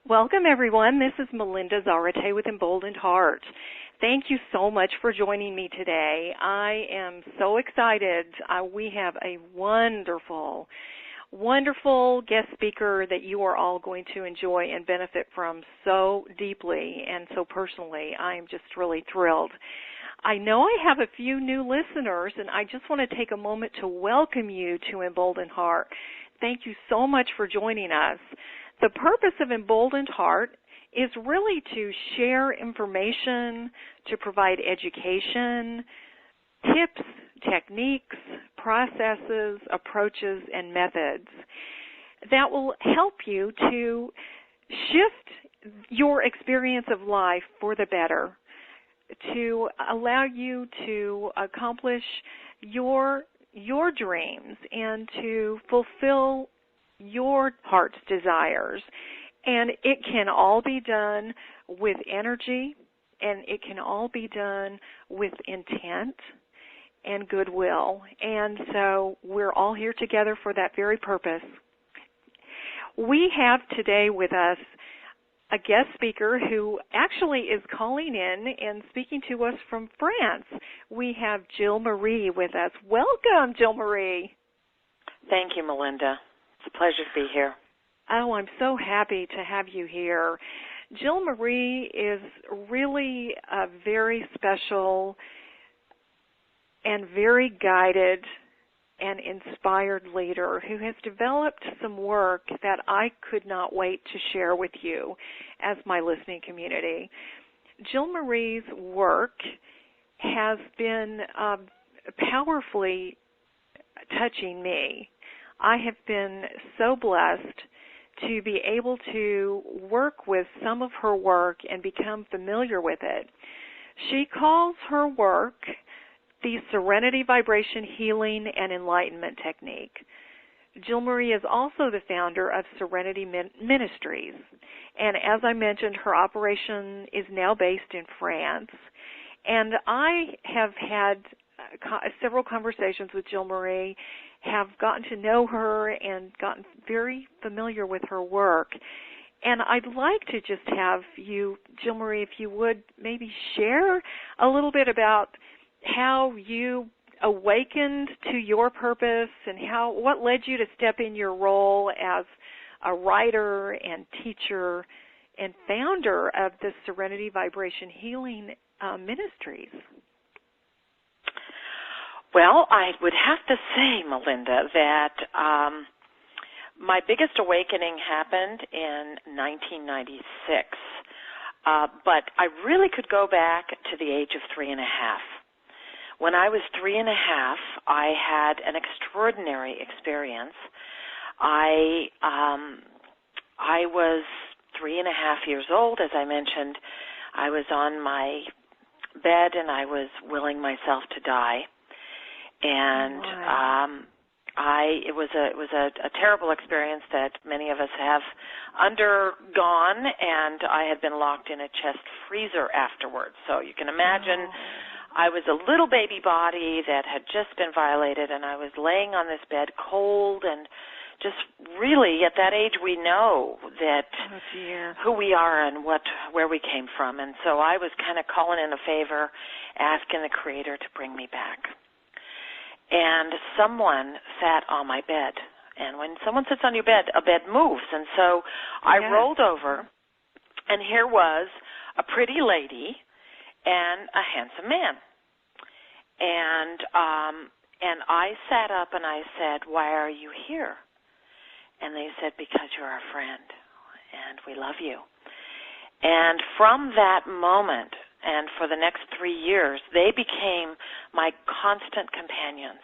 Welcome, everyone. This is Melinda Zarate with Emboldened Heart. Thank you so much for joining me today. I am so excited. We have a wonderful guest speaker that you are all going to enjoy and benefit from so deeply and so personally. I am just really thrilled. I know I have a few new listeners, and I just want to take a moment to welcome you to Emboldened Heart. Thank you so much for joining us. The purpose of Emboldened Heart is really to share information, to provide education, tips, techniques, processes, approaches, and methods that will help you to shift your experience of life for the better, to allow you to accomplish your dreams and to fulfill your heart's desires. And it can all be done with energy, and it can all be done with intent and goodwill. And so we're all here together for that very purpose. We have today with us a guest speaker who actually is calling in and speaking to us from France. We have Jill Marie with us. Welcome, Jill Marie. Thank you, Melinda. It's a pleasure to be here. Oh, I'm so happy to have you here. Jill Marie is really a very special and very guided and inspired leader who has developed some work that I could not wait to share with you as my listening community. Jill Marie's work has been powerfully touching me. I have been so blessed to be able to work with some of her work and become familiar with it. She calls her work the Serenity Vibration Healing and Enlightenment Technique. Jill Marie is also the founder of Serenity Ministries. And as I mentioned, her operation is now based in France. And I have had several conversations with Jill Marie, have gotten to know her and gotten very familiar with her work. And I'd like to just have you, Jill Marie, if you would maybe share a little bit about how you awakened to your purpose and what led you to step in your role as a writer and teacher and founder of the Serenity Vibration Healing Ministries. Well, I would have to say, Melinda, that my biggest awakening happened in 1996. But I really could go back to the age of 3.5. When I was 3.5, I had an extraordinary experience. I was 3.5 years old, as I mentioned. I was on my bed and I was willing myself to die. And it was a terrible experience that many of us have undergone, and I had been locked in a chest freezer afterwards. So you can imagine I was a little baby body that had just been violated, and I was laying on this bed cold, and just really at that age we know that who we are and where we came from. And so I was kind of calling in a favor, asking the Creator to bring me back. And someone sat on my bed. And when someone sits on your bed, a bed moves. And so I rolled over, and here was a pretty lady and a handsome man. And I sat up and I said, "Why are you here?" And they said, "Because you're our friend, and we love you." And from that moment, and for the next 3 years, they became my constant companions.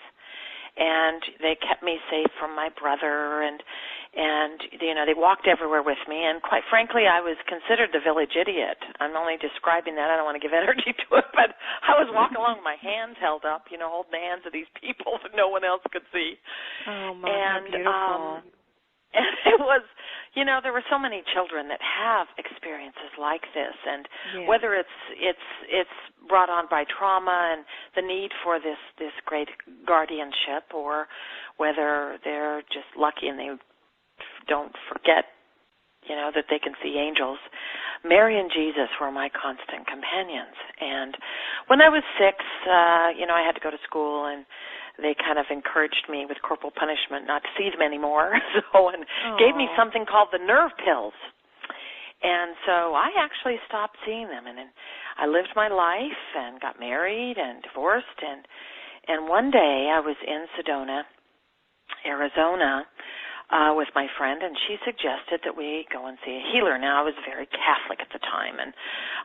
And they kept me safe from my brother, and you know, they walked everywhere with me. And quite frankly, I was considered the village idiot. I'm only describing that. I don't want to give energy to it, but I was walking along with my hands held up, you know, holding the hands of these people that no one else could see. Oh, my, how beautiful. And it was, you know, there were so many children that have experiences like this, and whether it's brought on by trauma and the need for this great guardianship, or whether they're just lucky and they don't forget, that they can see angels. Mary and Jesus were my constant companions. And when I was 6, I had to go to school, and they kind of encouraged me with corporal punishment not to see them anymore, and gave me something called the nerve pills. And so I actually stopped seeing them, and then I lived my life and got married and divorced, and one day I was in Sedona, Arizona, with my friend, and she suggested that we go and see a healer. Now, I was very Catholic at the time, and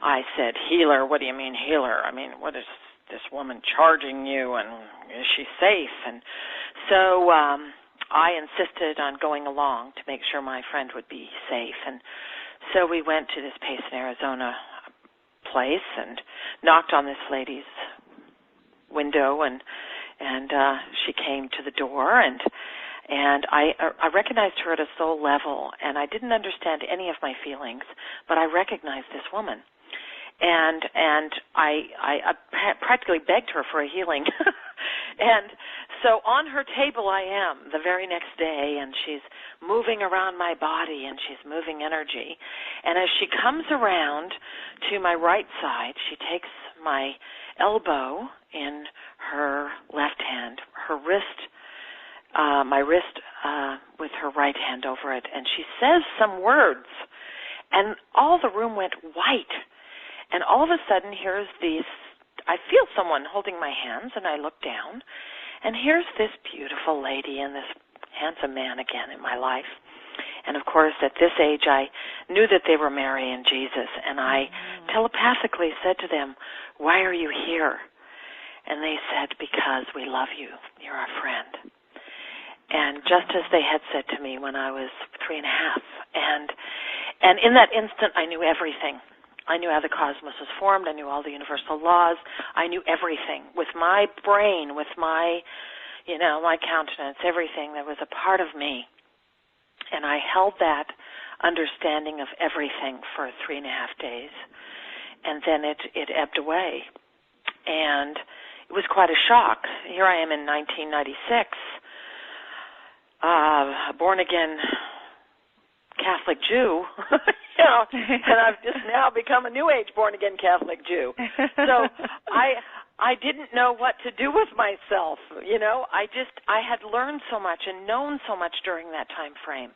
I said, healer? What do you mean healer? I mean, what is this woman charging you, and is she safe? And so I insisted on going along to make sure my friend would be safe, and so we went to this Payson, Arizona place and knocked on this lady's window, and she came to the door, and I recognized her at a soul level, and I didn't understand any of my feelings, but I recognized this woman. And I practically begged her for a healing. And so on her table I am the very next day, and she's moving around my body, and she's moving energy. And as she comes around to my right side, she takes my elbow in her left hand, her wrist, my wrist with her right hand over it, and she says some words, and all the room went white. And all of a sudden, I feel someone holding my hands, and I look down, and here's this beautiful lady and this handsome man again in my life. And, of course, at this age, I knew that they were Mary and Jesus, and I telepathically said to them, why are you here? And they said, because we love you. You're our friend. And just as they had said to me when I was 3.5. And in that instant, I knew everything. I knew how the cosmos was formed. I knew all the universal laws. I knew everything with my brain, with my, my countenance, everything that was a part of me. And I held that understanding of everything for 3.5 days. And then it ebbed away. And it was quite a shock. Here I am in 1996, a born-again Catholic Jew, and I've just now become a New Age born-again Catholic Jew. So I didn't know what to do with myself. I had learned so much and known so much during that time frame,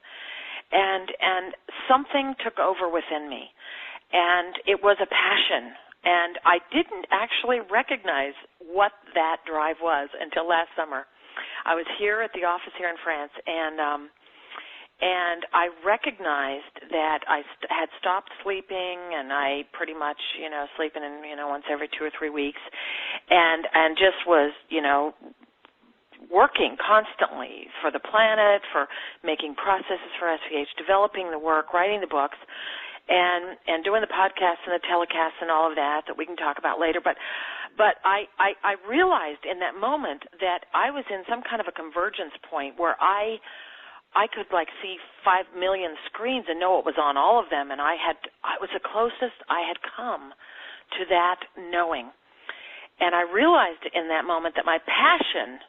and something took over within me, and it was a passion. And I didn't actually recognize what that drive was until last summer. I was here at the office here in France, and I recognized that I had stopped sleeping, and I pretty much, sleeping in, once every 2 or 3 weeks, and just was, working constantly for the planet, for making processes for SVH, developing the work, writing the books, and doing the podcasts and the telecasts and all of that we can talk about later. But I realized in that moment that I was in some kind of a convergence point where I could see 5 million screens and know what was on all of them, and it was the closest I had come to that knowing. And I realized in that moment that my passion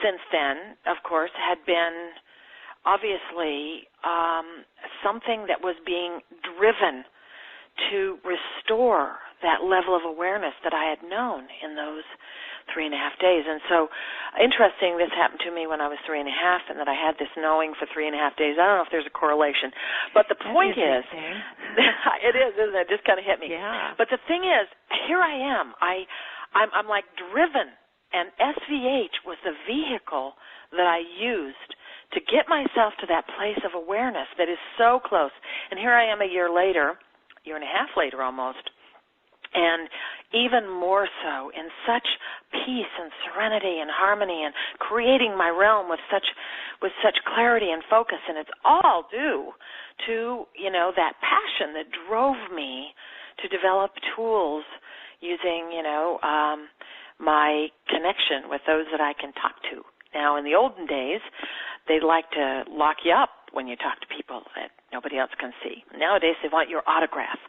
since then, of course, had been obviously something that was being driven to restore that level of awareness that I had known in those 3.5 days. And so, interesting, this happened to me when I was 3.5, and that I had this knowing for 3.5 days. I don't know if there's a correlation, but the point is, it is, isn't it? It just kind of hit me. Yeah. But the thing is, here I am. I'm like driven, and SVH was the vehicle that I used to get myself to that place of awareness that is so close. And here I am a year later, 1.5 years later almost, and even more so in such peace and serenity and harmony, and creating my realm with such clarity and focus. And it's all due to, that passion that drove me to develop tools using, my connection with those that I can talk to. Now, in the olden days, they'd like to lock you up when you talk to people that nobody else can see. Nowadays, they want your autograph.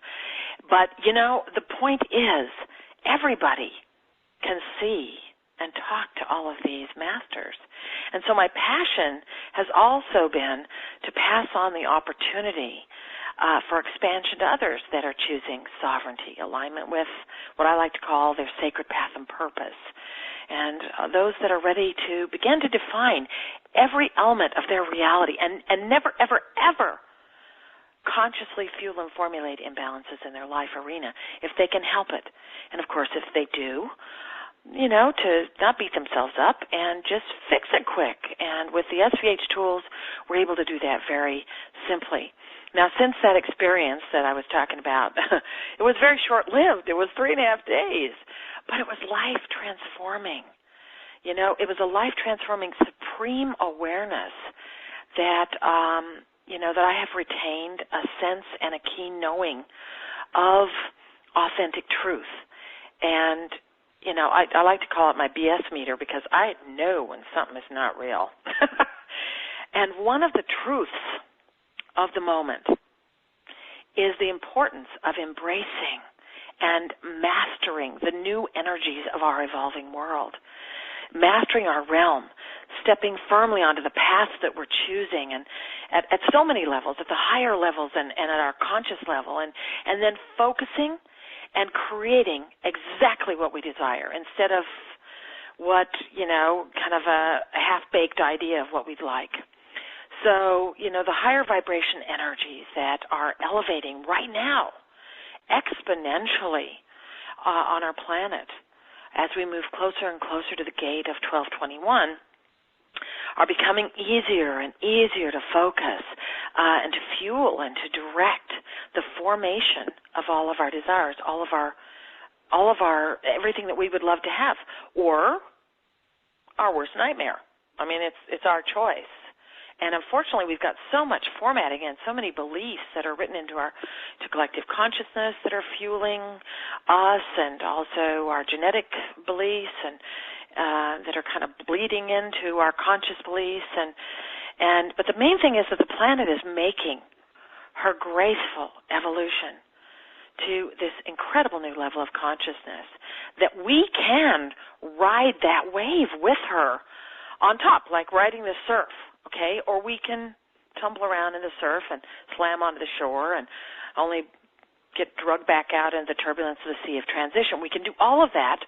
But, the point is, everybody can see and talk to all of these masters. And so my passion has also been to pass on the opportunity for expansion to others that are choosing sovereignty, alignment with what I like to call their sacred path and purpose, and those that are ready to begin to define every element of their reality and never, ever, ever consciously fuel and formulate imbalances in their life arena if they can help it. And, of course, if they do, to not beat themselves up and just fix it quick. And with the SVH tools, we're able to do that very simply. Now, since that experience that I was talking about, it was very short-lived. It was 3.5 days, but it was life-transforming. It was a life-transforming supreme awareness that, that I have retained a sense and a keen knowing of authentic truth. And, I like to call it my BS meter because I know when something is not real. And one of the truths of the moment is the importance of embracing and mastering the new energies of our evolving world, mastering our realm, stepping firmly onto the paths that we're choosing, and at so many levels, at the higher levels and at our conscious level, and then focusing and creating exactly what we desire instead of what, kind of a half-baked idea of what we'd like. So, the higher vibration energies that are elevating right now exponentially on our planet as we move closer and closer to the gate of 1221 are becoming easier and easier to focus and to fuel and to direct the formation of all of our desires, all of our everything that we would love to have, or our worst nightmare. I mean, it's our choice. And unfortunately, we've got so much formatting and so many beliefs that are written into our collective consciousness that are fueling us, and also our genetic beliefs, and that are kind of bleeding into our conscious beliefs. But the main thing is that the planet is making her graceful evolution to this incredible new level of consciousness that we can ride that wave with her on top, like riding the surf. Okay, or we can tumble around in the surf and slam onto the shore and only get drugged back out into the turbulence of the sea of transition. We can do all of that,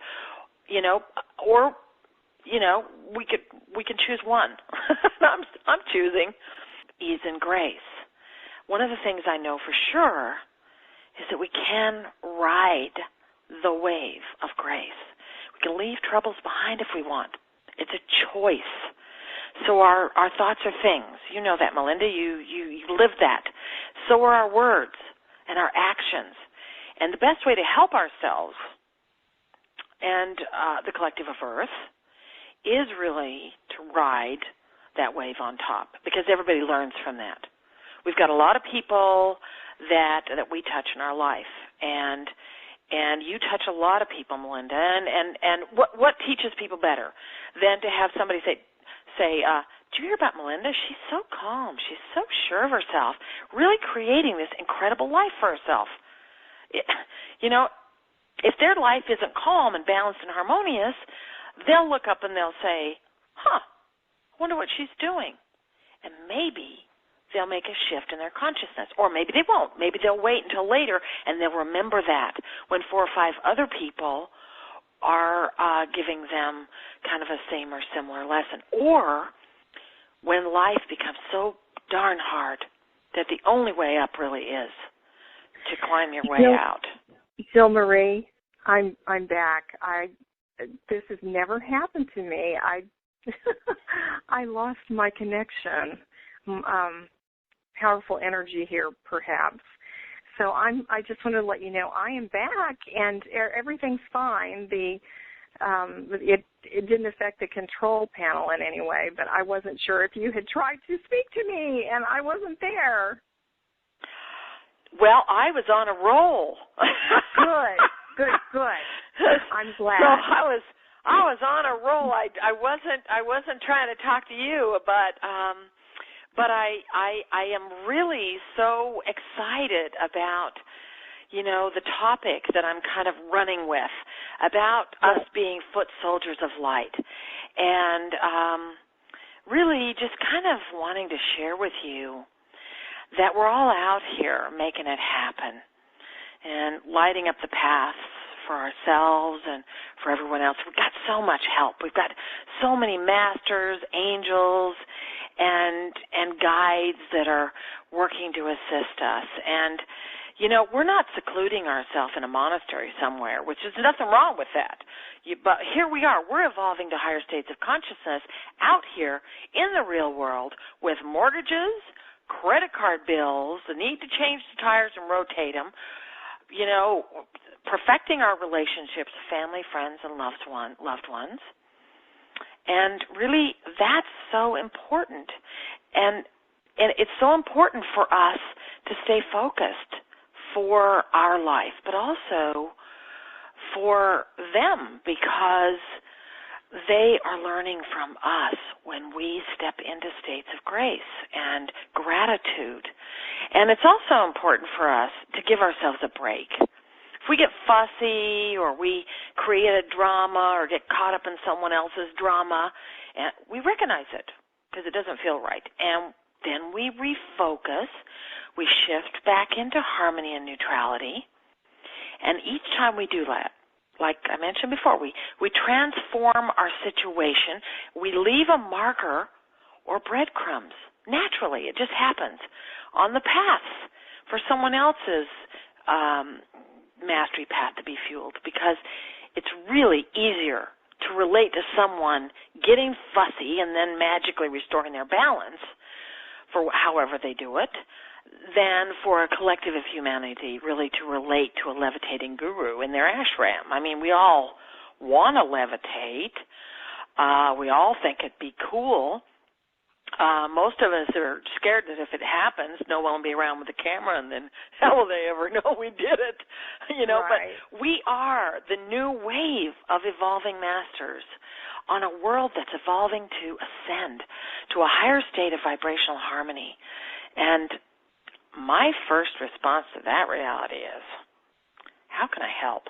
or we can choose one. I'm choosing ease and grace. One of the things I know for sure is that we can ride the wave of grace. We can leave troubles behind if we want. It's a choice. So our thoughts are things. You know that, Melinda. You live that. So are our words and our actions. And the best way to help ourselves and the collective of Earth is really to ride that wave on top, because everybody learns from that. We've got a lot of people that we touch in our life, and you touch a lot of people, Melinda. And what teaches people better than to have somebody say, did you hear about Melinda? She's so calm. She's so sure of herself, really creating this incredible life for herself. If their life isn't calm and balanced and harmonious, they'll look up and they'll say, I wonder what she's doing. And maybe they'll make a shift in their consciousness. Or maybe they won't. Maybe they'll wait until later and they'll remember that when 4 or 5 other people are giving them kind of a same or similar lesson. Or when life becomes so darn hard that the only way up really is to climb your way out. Jill Marie, I'm back. This has never happened to me. I lost my connection. Powerful energy here, perhaps. So I just wanted to let you know I am back, and everything's fine. It didn't affect the control panel in any way, but I wasn't sure if you had tried to speak to me, and I wasn't there. Well, I was on a roll. Good. I'm glad. So I was on a roll. I wasn't trying to talk to you, but I am really so excited about, the topic that I'm kind of running with, about us being foot soldiers of light, and really just kind of wanting to share with you that we're all out here making it happen and lighting up the paths for ourselves and for everyone else. We've got so much help. We've got so many masters, angels, and guides that are working to assist us. And, you know, we're not secluding ourselves in a monastery somewhere, which is nothing wrong with that. But here we are. We're evolving to higher states of consciousness out here in the real world with mortgages, credit card bills, the need to change the tires and rotate them, you know, perfecting our relationships, family, friends, and loved ones. And really, that's so important. And it's so important for us to stay focused for our life, but also for them, because they are learning from us when we step into states of grace and gratitude. And it's also important for us to give ourselves a break. If we get fussy or we create a drama or get caught up in someone else's drama, and we recognize it because it doesn't feel right. And then we refocus, we shift back into harmony and neutrality. And each time we do that, like I mentioned before, we transform our situation. We leave a marker or breadcrumbs. Naturally, it just happens on the path for someone else's mastery path to be fueled, because it's really easier to relate to someone getting fussy and then magically restoring their balance for however they do it than for a collective of humanity really to relate to a levitating guru in their ashram. I mean, we all want to levitate. We all think it'd be cool. Most of us are scared that if it happens, no one will be around with a camera, and then how will they ever know we did it? You know, right. But we are the new wave of evolving masters on a world that's evolving to ascend to a higher state of vibrational harmony. And my first response to that reality is, how can I help?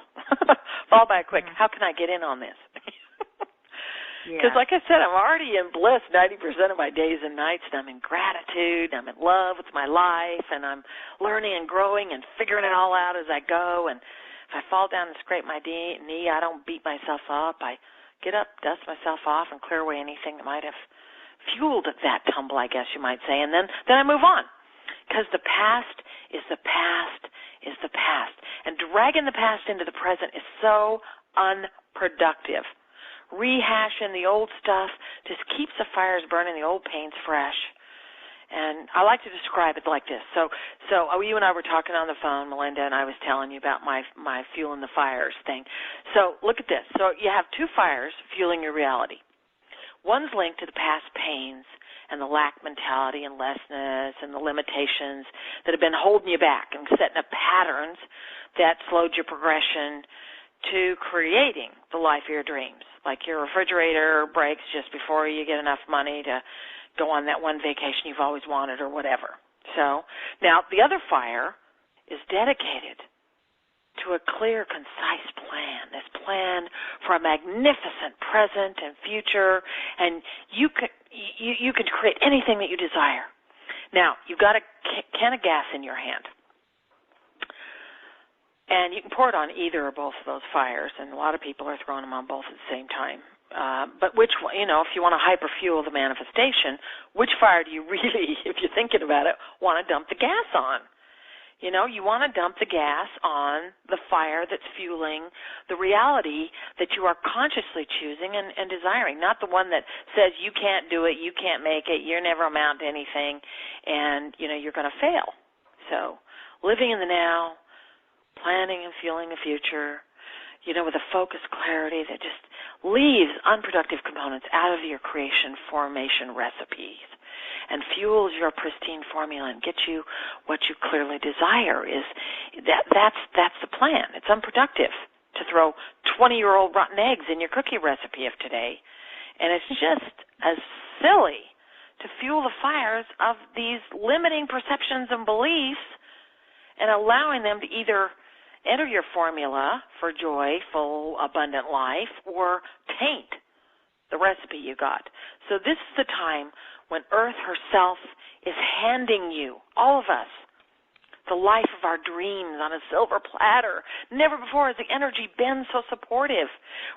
Followed by a quick, how can I get in on this? Because like I said, I'm already in bliss 90% of my days and nights, and I'm in gratitude, I'm in love with my life, and I'm learning and growing and figuring it all out as I go. And if I fall down and scrape my knee, I don't beat myself up. I get up, dust myself off, and clear away anything that might have fueled that tumble, I guess you might say, and then I move on. Because the past is the past is the past. And dragging the past into the present is so unproductive. Rehashing the old stuff just keeps the fires burning, the old pains fresh. And I like to describe it like this. So you and I were talking on the phone, Melinda, and I was telling you about my fueling the fires thing. So look at this. So you have two fires fueling your reality. One's linked to the past pains and the lack mentality and lessness and the limitations that have been holding you back and setting up patterns that slowed your progression to creating the life of your dreams. Like your refrigerator breaks just before you get enough money to go on that one vacation you've always wanted or whatever. So now the other fire is dedicated to a clear, concise plan, this plan for a magnificent present and future, and you can create anything that you desire. Now, you've got a can of gas in your hand, and you can pour it on either or both of those fires, and a lot of people are throwing them on both at the same time. But which one, if you want to hyperfuel the manifestation, which fire do you really, if you're thinking about it, want to dump the gas on? You want to dump the gas on the fire that's fueling the reality that you are consciously choosing and desiring, not the one that says you can't do it, you can't make it, you're never amount to anything, and, you're going to fail. So living in the now, planning and fueling the future, with a focused clarity that just leaves unproductive components out of your creation formation recipes and fuels your pristine formula and gets you what you clearly desire. That's the plan. It's unproductive to throw 20-year-old rotten eggs in your cookie recipe of today. And it's just as silly to fuel the fires of these limiting perceptions and beliefs and allowing them to either enter your formula for joy, full, abundant life, or taint the recipe you got. So this is the time when Earth herself is handing you, all of us, the life of our dreams on a silver platter. Never before has the energy been so supportive.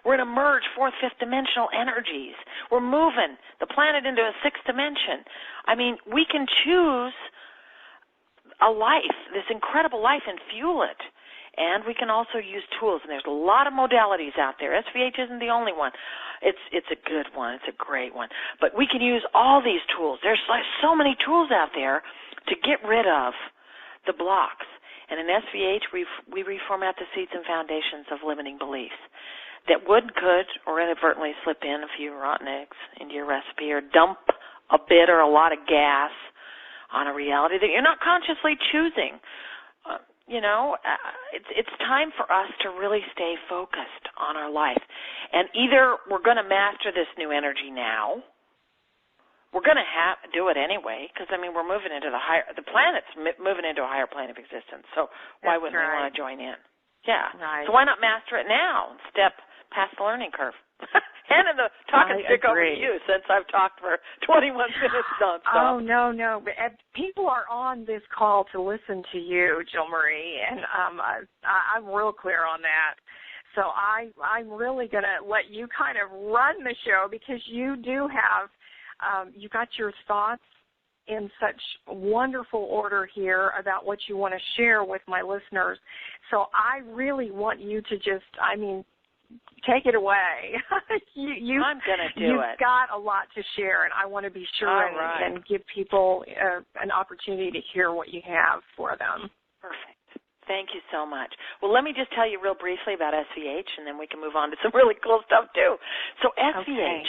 We're going to merge fourth, fifth dimensional energies. We're moving the planet into a sixth dimension. I mean, we can choose a life, this incredible life, and fuel it. And we can also use tools, and there's a lot of modalities out there. SVH isn't the only one. It's a good one. It's a great one. But we can use all these tools. There's like so many tools out there to get rid of the blocks. And in SVH, we reformat the seeds and foundations of limiting beliefs that could, or inadvertently slip in a few rotten eggs into your recipe, or dump a bit or a lot of gas on a reality that you're not consciously choosing. It's time for us to really stay focused on our life. And either we're going to master this new energy now. We're going to do it anyway, because, we're moving into the planet's moving into a higher plane of existence, so why wouldn't we want to join in? Yeah. Right. So why not master it now and step past the learning curve? Handing the talking stick over to you, since I've talked for 21 minutes nonstop. Oh, no. People are on this call to listen to you, Jill Marie, and I'm real clear on that. So I'm really going to let you kind of run the show, because you do have you got your thoughts in such wonderful order here about what you want to share with my listeners. So I really want you to just, take it away. I'm going to do it. You've got a lot to share, and I want to be sure and give people an opportunity to hear what you have for them. Perfect. Thank you so much. Well, let me just tell you real briefly about SVH, and then we can move on to some really cool stuff, too. So SVH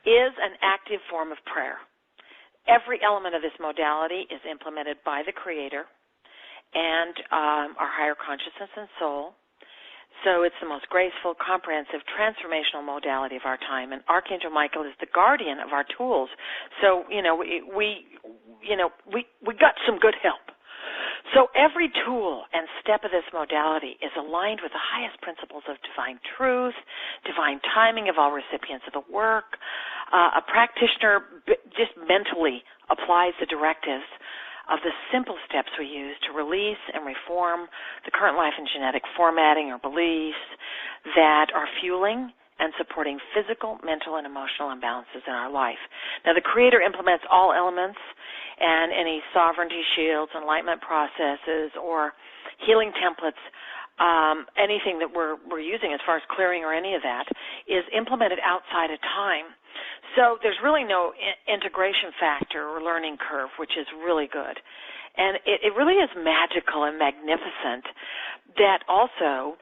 is an active form of prayer. Every element of this modality is implemented by the Creator and our higher consciousness and soul. So it's the most graceful, comprehensive, transformational modality of our time. And Archangel Michael is the guardian of our tools. So, we got some good help. So every tool and step of this modality is aligned with the highest principles of divine truth, divine timing of all recipients of the work. A practitioner just mentally applies the directives of the simple steps we use to release and reform the current life and genetic formatting or beliefs that are fueling and supporting physical, mental, and emotional imbalances in our life. Now, the Creator implements all elements and any sovereignty shields, enlightenment processes, or healing templates. Anything that we're using as far as clearing or any of that is implemented outside of time. So there's really no integration factor or learning curve, which is really good. And it really is magical and magnificent that also,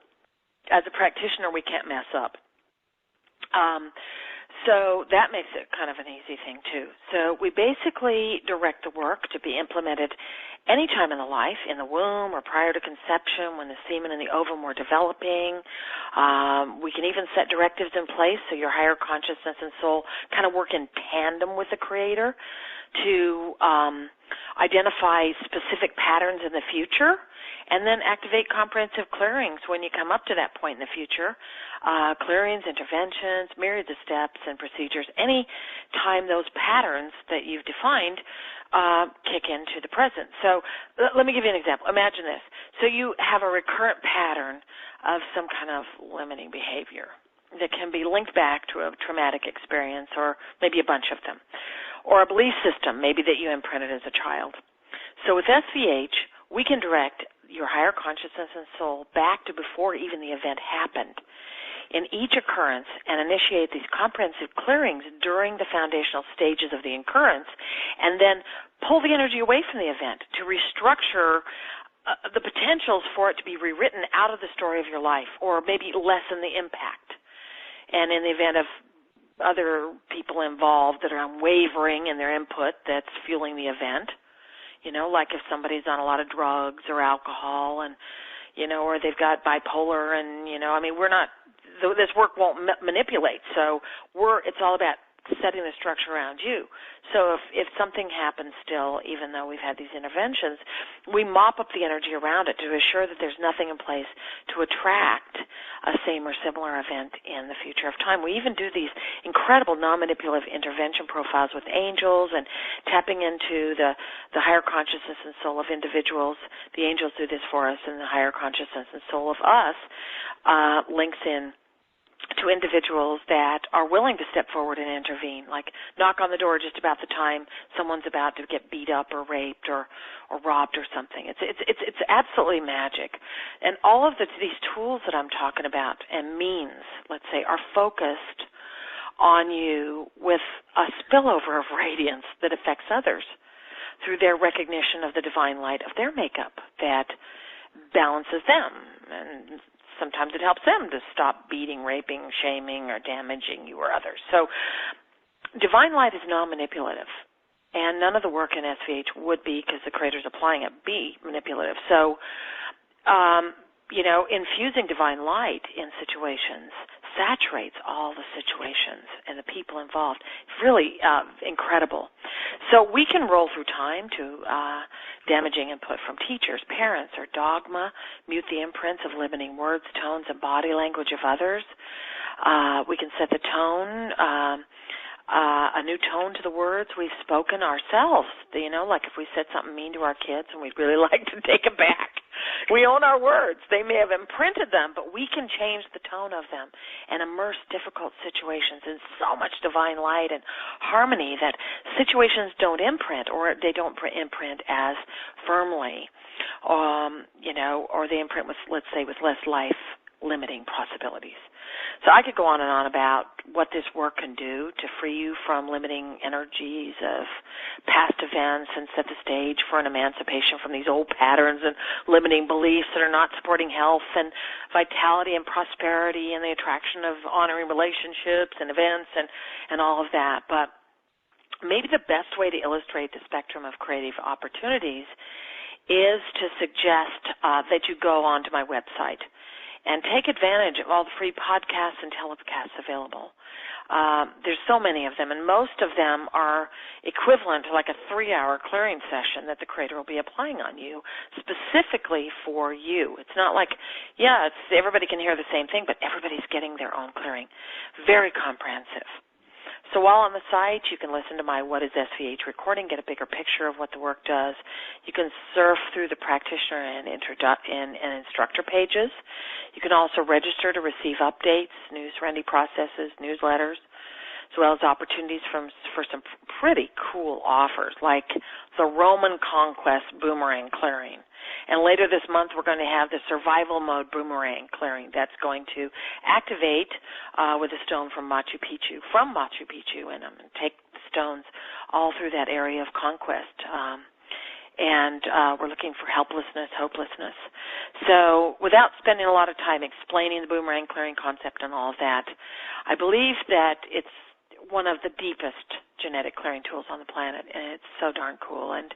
as a practitioner, we can't mess up. So that makes it kind of an easy thing, too. So we basically direct the work to be implemented any time in the life, in the womb or prior to conception, when the semen and the ovum were developing. We can even set directives in place so your higher consciousness and soul kind of work in tandem with the Creator to identify specific patterns in the future, and then activate comprehensive clearings when you come up to that point in the future. Clearings, interventions, myriads of steps and procedures. Any time those patterns that you've defined kick into the present. So let me give you an example. Imagine this. So you have a recurrent pattern of some kind of limiting behavior that can be linked back to a traumatic experience, or maybe a bunch of them, or a belief system maybe that you imprinted as a child. So with SVH, we can direct your higher consciousness and soul back to before even the event happened in each occurrence, and initiate these comprehensive clearings during the foundational stages of the occurrence, and then pull the energy away from the event to restructure the potentials for it to be rewritten out of the story of your life, or maybe lessen the impact. And in the event of other people involved that are unwavering in their input that's fueling the event, like if somebody's on a lot of drugs or alcohol, and, or they've got bipolar, and, we're not, this work won't manipulate. So it's all about setting the structure around you. So if something happens still, even though we've had these interventions, we mop up the energy around it to assure that there's nothing in place to attract a same or similar event in the future of time. We even do these incredible non-manipulative intervention profiles with angels and tapping into the higher consciousness and soul of individuals. The angels do this for us, and the higher consciousness and soul of us links in to individuals that are willing to step forward and intervene, like knock on the door just about the time someone's about to get beat up or raped or robbed or something. It's absolutely magic. And all of these tools that I'm talking about and means, let's say, are focused on you with a spillover of radiance that affects others through their recognition of the divine light of their makeup that balances them, and sometimes it helps them to stop beating, raping, shaming, or damaging you or others. So divine light is non-manipulative, and none of the work in SVH would be, because the Creator's applying it, be manipulative. So, infusing divine light in situations saturates all the situations and the people involved. It's really incredible. So we can roll through time to damaging input from teachers, parents, or dogma, mute the imprints of limiting words, tones, and body language of others. We can set the tone, a new tone to the words we've spoken ourselves. Like if we said something mean to our kids and we'd really like to take it back. We own our words. They may have imprinted them, but we can change the tone of them and immerse difficult situations in so much divine light and harmony that situations don't imprint, or they don't imprint as firmly, or they imprint with, let's say, with less life-limiting possibilities. So I could go on and on about what this work can do to free you from limiting energies of past events and set the stage for an emancipation from these old patterns and limiting beliefs that are not supporting health and vitality and prosperity and the attraction of honoring relationships and events and all of that. But maybe the best way to illustrate the spectrum of creative opportunities is to suggest that you go onto my website and take advantage of all the free podcasts and telecasts available. There's so many of them, and most of them are equivalent to like a 3-hour clearing session that the Creator will be applying on you specifically for you. It's not like, everybody can hear the same thing, but everybody's getting their own clearing. Very comprehensive. So while on the site, you can listen to my What is SVH recording, get a bigger picture of what the work does. You can surf through the practitioner and instructor pages. You can also register to receive updates, news-ready processes, newsletters, as well as opportunities for some pretty cool offers, like the Roman Conquest Boomerang Clearing. And later this month, we're going to have the Survival Mode Boomerang Clearing that's going to activate with a stone from Machu Picchu, and I'm going to take the stones all through that area of conquest. And we're looking for helplessness, hopelessness. So without spending a lot of time explaining the boomerang clearing concept and all of that, I believe that it's one of the deepest genetic clearing tools on the planet, and it's so darn cool. And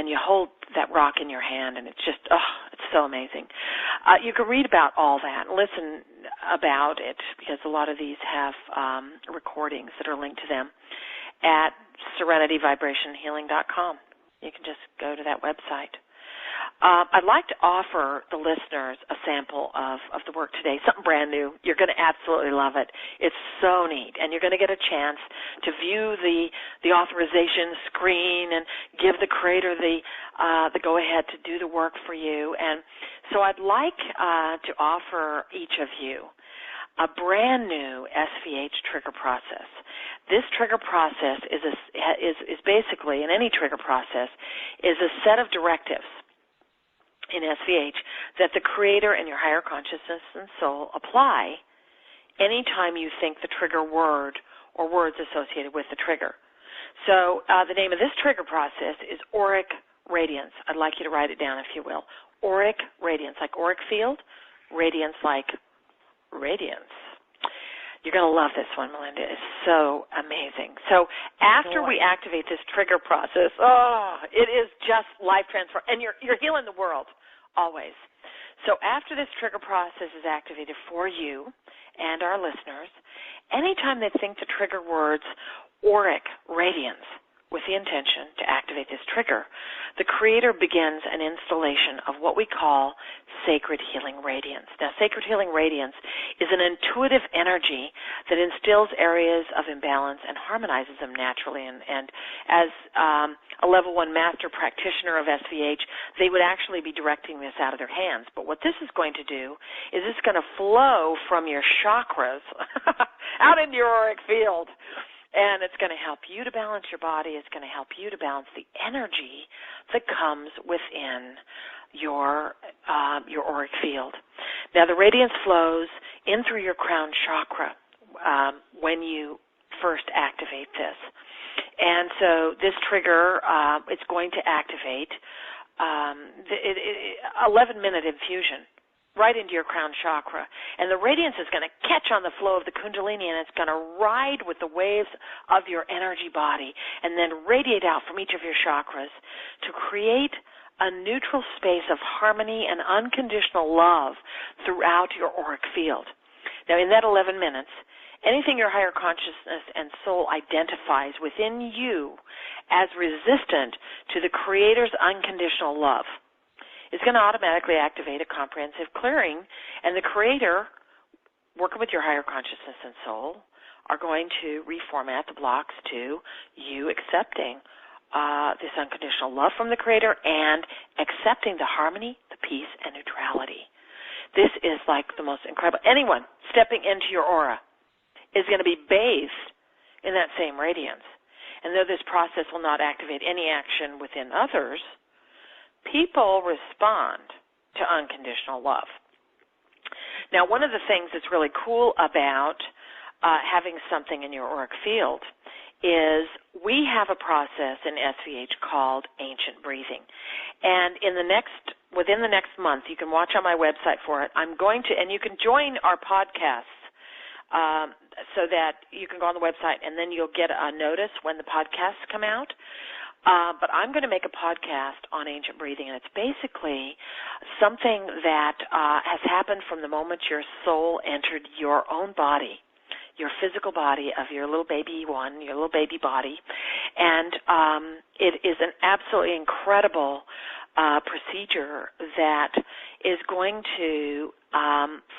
you hold that rock in your hand, and it's just, it's so amazing. You can read about all that and listen about it, because a lot of these have recordings that are linked to them at serenityvibrationhealing.com. You can just go to that website. I'd like to offer the listeners a sample of the work today, something brand new. You're going to absolutely love it. It's so neat, and you're going to get a chance to view the authorization screen and give the Creator the go-ahead to do the work for you. And so I'd like to offer each of you a brand new SVH trigger process. This trigger process is basically, in any trigger process, is a set of directives in SVH that the Creator and your higher consciousness and soul apply anytime you think the trigger word or words associated with the trigger. So the name of this trigger process is Auric Radiance. I'd like you to write it down, if you will. Auric Radiance, like auric field, radiance like radiance. You're going to love this one, Melinda. It's so amazing. So after we activate this trigger process, it is just life transfer. And you're healing the world, always. So after this trigger process is activated for you and our listeners, anytime they think the trigger words auric radiance with the intention to activate this trigger, the Creator begins an installation of what we call sacred healing radiance. Now, sacred healing radiance is an intuitive energy that instills areas of imbalance and harmonizes them naturally. And as a level 1 master practitioner of SVH, they would actually be directing this out of their hands. But what this is going to do is it's going to flow from your chakras out into your auric field. And it's going to help you to balance your body. It's going to help you to balance the energy that comes within your auric field. Now, the radiance flows in through your crown chakra when you first activate this. And so this trigger, it's going to activate 11-minute infusion right into your crown chakra. And the radiance is going to catch on the flow of the Kundalini, and it's going to ride with the waves of your energy body and then radiate out from each of your chakras to create a neutral space of harmony and unconditional love throughout your auric field. Now, in that 11 minutes, anything your higher consciousness and soul identifies within you as resistant to the Creator's unconditional love is going to automatically activate a comprehensive clearing, and the Creator, working with your higher consciousness and soul, are going to reformat the blocks to you accepting this unconditional love from the Creator and accepting the harmony, the peace, and neutrality. This is like the most incredible. Anyone stepping into your aura is going to be bathed in that same radiance. And though this process will not activate any action within others, people respond to unconditional love. Now, one of the things that's really cool about having something in your auric field is we have a process in SVH called ancient breathing. And within the next month, you can watch on my website for it. I'm going to, and you can join our podcasts so that you can go on the website and then you'll get a notice when the podcasts come out. But I'm going to make a podcast on ancient breathing, and it's basically something that has happened from the moment your soul entered your own body, your physical body of your little baby one, your little baby body. And it is an absolutely incredible procedure that is going to,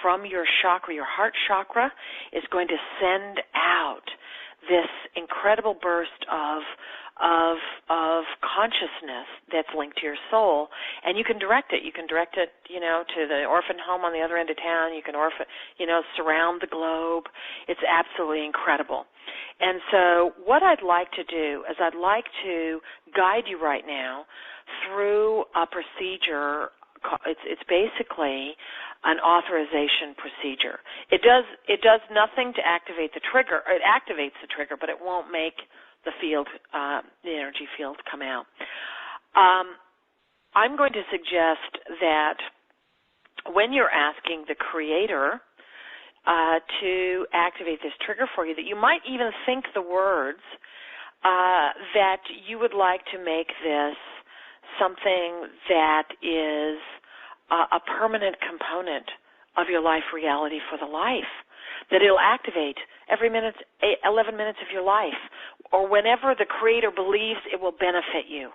from your chakra, your heart chakra, is going to send out this incredible burst of consciousness that's linked to your soul, and you can direct it. You can direct it, to the orphan home on the other end of town. You can surround the globe. It's absolutely incredible. And so what I'd like to do is I'd like to guide you right now through a procedure. It's basically an authorization procedure. It does nothing to activate the trigger. It activates the trigger, but it won't make the field, the energy field, come out. I'm going to suggest that when you're asking the Creator to activate this trigger for you, that you might even think the words that you would like to make this something that is a permanent component of your life reality for the life, that it'll activate every 11 minutes of your life, or whenever the Creator believes it will benefit you.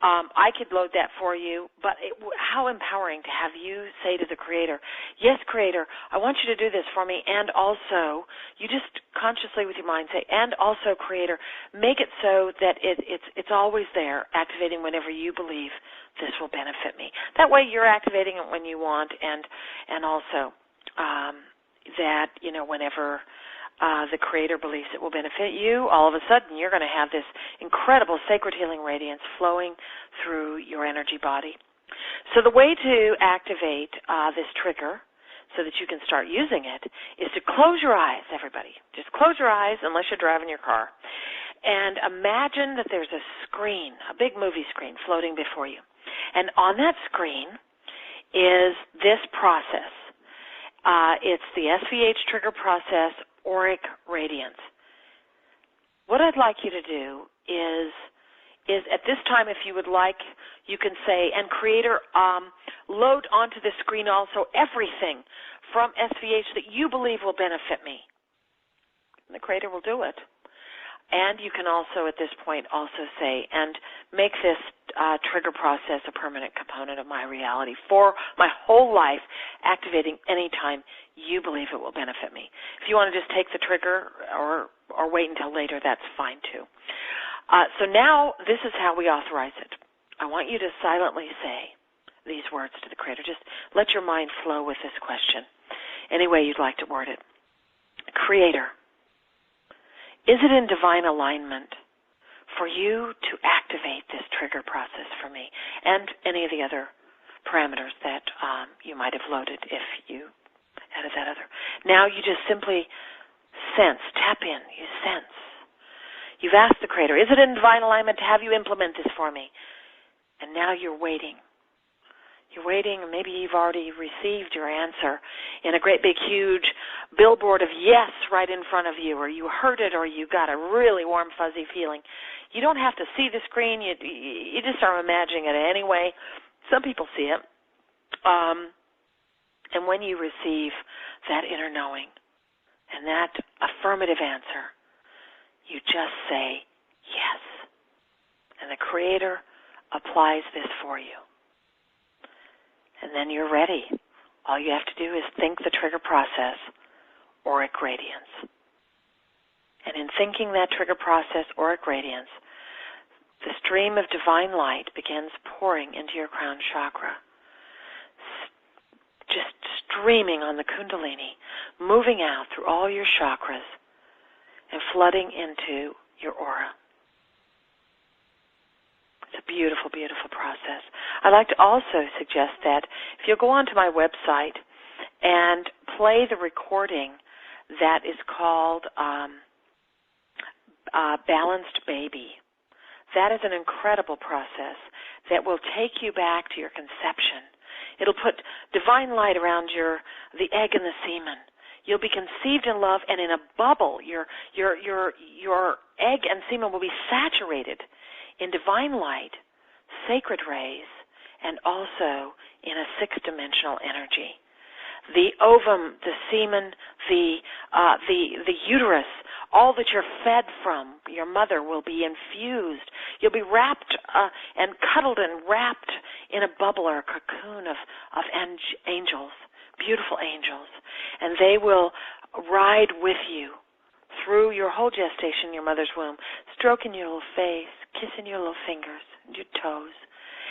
I could load that for you, but how empowering to have you say to the Creator, yes, Creator, I want you to do this for me, and also, you just consciously with your mind say, and also, Creator, make it so that it's always there, activating whenever you believe this will benefit me. That way you're activating it when you want, and also that, whenever the Creator believes it will benefit you, all of a sudden you're going to have this incredible sacred healing radiance flowing through your energy body. So the way to activate this trigger so that you can start using it is to close your eyes, everybody. Just close your eyes unless you're driving your car. And imagine that there's a screen, a big movie screen floating before you. And on that screen is this process. It's the SVH trigger process, auric radiance. What I'd like you to do is is at this time, if you would like, you can say, and Creator, load onto the screen also everything from SVH that you believe will benefit me. And the Creator will do it. And you can also, at this point, also say, and make this trigger process a permanent component of my reality for my whole life, activating any time you believe it will benefit me. If you want to just take the trigger or wait until later, that's fine too. So now this is how we authorize it. I want you to silently say these words to the Creator. Just let your mind flow with this question any way you'd like to word it. Creator, is it in divine alignment for you to activate this trigger process for me and any of the other parameters that you might have loaded if you added that other? Now you just simply sense, tap in, you sense. You've asked the Creator, is it in divine alignment to have you implement this for me? And now you're waiting. You're waiting, and maybe you've already received your answer in a great big huge billboard of yes right in front of you, or you heard it, or you got a really warm fuzzy feeling. You don't have to see the screen. You just are imagining it anyway. Some people see it. And when you receive that inner knowing and that affirmative answer, you just say yes. And the Creator applies this for you. And then you're ready. All you have to do is think the trigger process, auric radiance. And in thinking that trigger process, auric radiance, the stream of divine light begins pouring into your crown chakra, just streaming on the Kundalini, moving out through all your chakras and flooding into your aura. It's a beautiful, beautiful process. I'd like to also suggest that if you'll go onto my website and play the recording that is called Balanced Baby, that is an incredible process that will take you back to your conception. It'll put divine light around the egg and the semen. You'll be conceived in love, and in a bubble, your egg and semen will be saturated in divine light, sacred rays, and also in a six-dimensional energy. The ovum, the semen, the uterus, all that you're fed from your mother will be infused. You'll be wrapped and cuddled and wrapped in a bubble or a cocoon of angels, beautiful angels, and they will ride with you through your whole gestation in your mother's womb, stroking your little face, kissing your little fingers and your toes,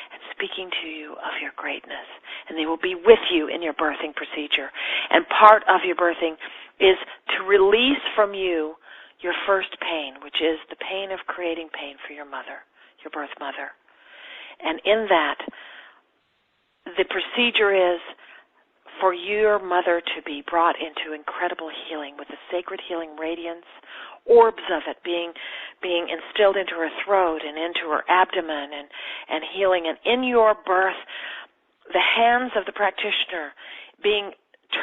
and speaking to you of your greatness. And they will be with you in your birthing procedure. And part of your birthing is to release from you your first pain, which is the pain of creating pain for your mother, your birth mother. And in that, the procedure is for your mother to be brought into incredible healing with the sacred healing radiance, orbs of it being instilled into her throat and into her abdomen and healing. And in your birth, the hands of the practitioner being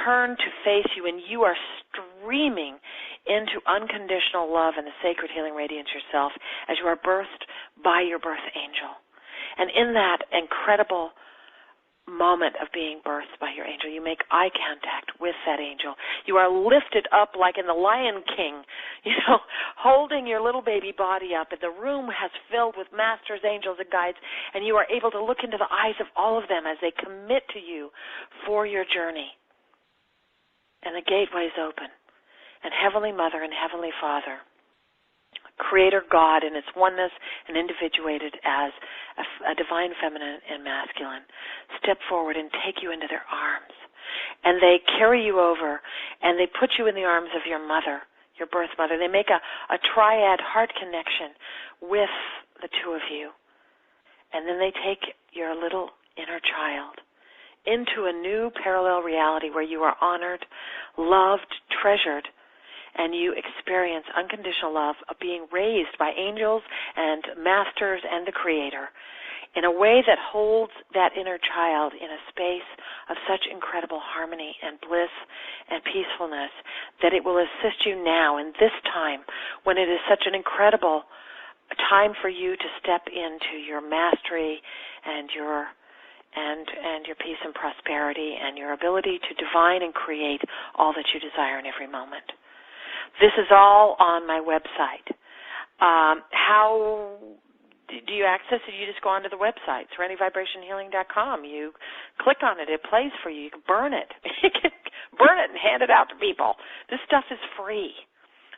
turned to face you, and you are streaming into unconditional love and the sacred healing radiance yourself as you are birthed by your birth angel. And in that incredible moment of being birthed by your angel, you make eye contact with that angel. You are lifted up like in the Lion King, holding your little baby body up, and the room has filled with masters, angels, and guides, and you are able to look into the eyes of all of them as they commit to you for your journey. And the gateways open, and Heavenly Mother and Heavenly Father, Creator God in its oneness and individuated as a divine feminine and masculine, step forward and take you into their arms. And they carry you over, and they put you in the arms of your mother, your birth mother. They make a triad heart connection with the two of you. And then they take your little inner child into a new parallel reality where you are honored, loved, treasured, and you experience unconditional love of being raised by angels and masters and the Creator in a way that holds that inner child in a space of such incredible harmony and bliss and peacefulness that it will assist you now in this time when it is such an incredible a time for you to step into your mastery and your peace and prosperity and your ability to divine and create all that you desire in every moment. This is all on my website. How do you access it? You just go onto the website, SerenityVibrationHealing.com. You click on it. It plays for you. You can burn it. You can burn it and hand it out to people. This stuff is free.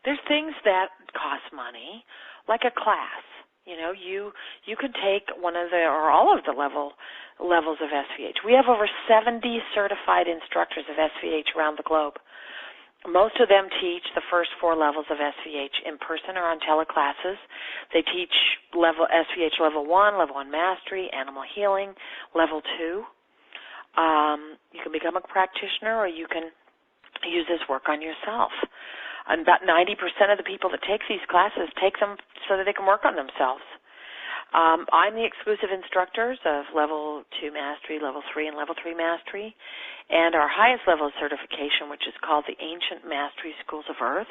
There's things that cost money, like a class. You know, you can take one of the or all of the levels of SVH. We have over 70 certified instructors of SVH around the globe. Most of them teach the first 4 levels of SVH in person or on teleclasses. They teach SVH level 1, level 1 mastery, animal healing, level 2. You can become a practitioner or you can use this work on yourself. And about 90% of the people that take these classes take them so that they can work on themselves. I'm the exclusive instructors of level 2 mastery, level 3, and level 3 mastery, and our highest level of certification, which is called the Ancient Mastery Schools of Earth,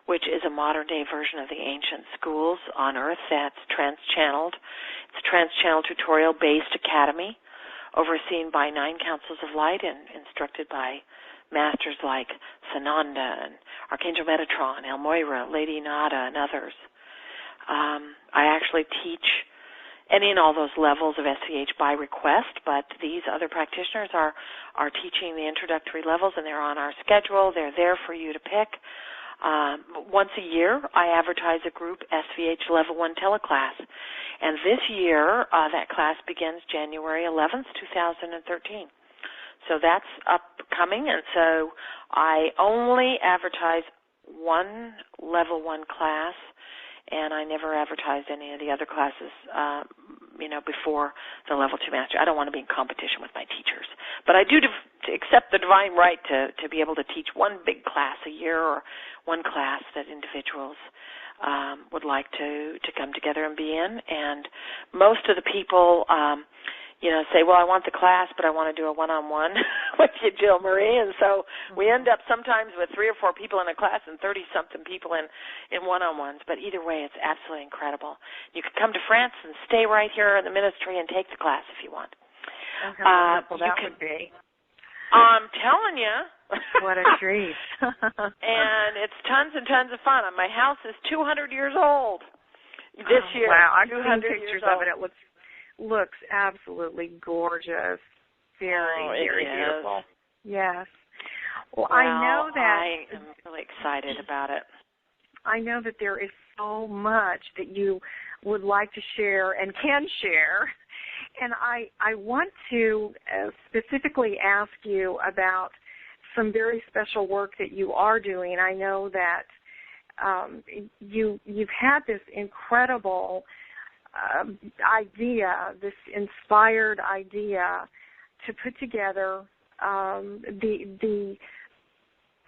which is a modern-day version of the ancient schools on Earth that's trans-channeled. It's a trans-channel tutorial-based academy overseen by 9 councils of light and instructed by masters like Sananda and Archangel Metatron, El Moira, Lady Nada, and others. I actually teach any and all those levels of SVH by request, but these other practitioners are teaching the introductory levels, and they're on our schedule. They're there for you to pick. Once a year, I advertise a group SVH Level 1 teleclass, and this year that class begins January 11th, 2013. So that's upcoming, and so I only advertise one Level 1 class, and I never advertised any of the other classes, before the Level 2 Master. I don't want to be in competition with my teachers. But I do accept the divine right to be able to teach one big class a year or one class that individuals would like to come together and be in. And most of the people say, well, I want the class, but I want to do a one-on-one with you, Jill Marie. And so we end up sometimes with 3 or 4 people in a class and 30-something people in one-on-ones. But either way, it's absolutely incredible. You could come to France and stay right here in the ministry and take the class if you want. How wonderful that would be. I'm telling you. What a treat. And it's tons and tons of fun. My house is 200 years old this year. Wow, I've seen pictures of it. It looks absolutely gorgeous. Very, very beautiful. Yes. Well, I know that I am really excited about it. I know that there is so much that you would like to share and can share. And I want to specifically ask you about some very special work that you are doing. I know that you've had this incredible idea, this inspired idea to put together the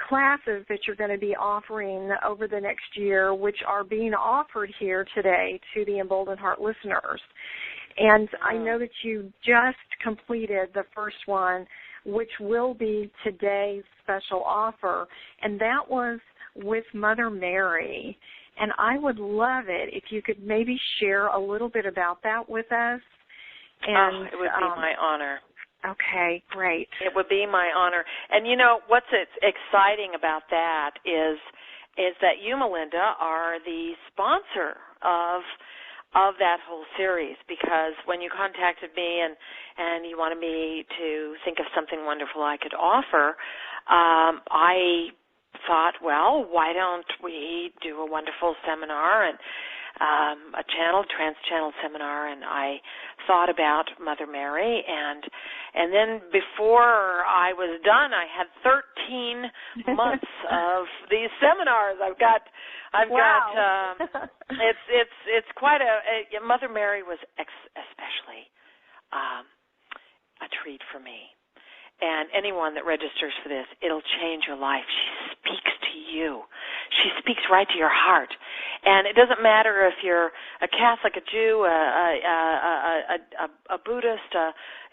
classes that you're going to be offering over the next year, which are being offered here today to the Emboldened Heart listeners. And I know that you just completed the first one, which will be today's special offer, and that was with Mother Mary. And I would love it if you could maybe share a little bit about that with us. And it would be my honor. Okay, great. It would be my honor. And you know what's exciting about that is that you, Melinda, are the sponsor of that whole series, because when you contacted me and you wanted me to think of something wonderful I could offer, I thought, well, why don't we do a wonderful seminar and a trans-channel seminar, and I thought about Mother Mary, and then before I was done, I had 13 months of these seminars. I've got it's quite a Mother Mary was especially a treat for me. And anyone that registers for this, it'll change your life. She speaks to you. She speaks right to your heart. And it doesn't matter if you're a Catholic, a Jew, a Buddhist.